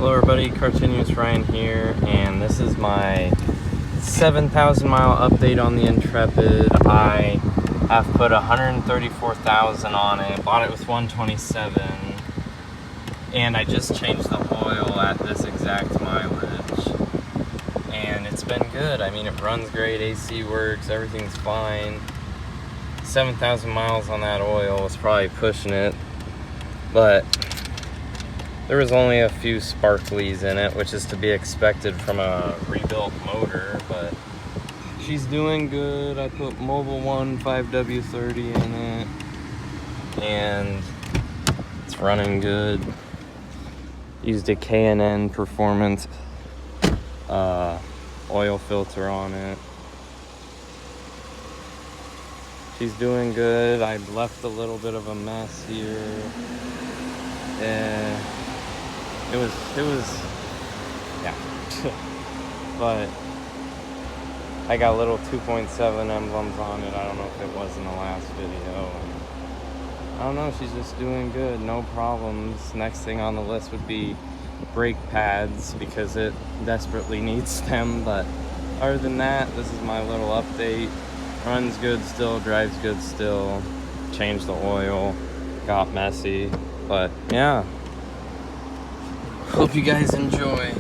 Hello everybody, Cartoonist Ryan here, and this is my 7,000 mile update on the Intrepid. I have put 134,000 on it, bought it with 127, and I just changed the oil at this exact mileage, and it's been good. I mean, it runs great, AC works, everything's fine. 7,000 miles on that oil was probably pushing it, but there was only a few sparklies in it, which is to be expected from a rebuilt motor, but she's doing good. I put Mobil 1 5W30 in it, and it's running good. Used a K&N Performance oil filter on it. She's doing good. I left a little bit of a mess here. It was, yeah. But I got little 2.7 emblems on it. I don't know if it was in the last video. I don't know, she's just doing good, no problems. Next thing on the list would be brake pads, because it desperately needs them. But other than that, this is my little update. Runs good still, drives good still. Changed the oil, got messy, but yeah. Hope you guys enjoy.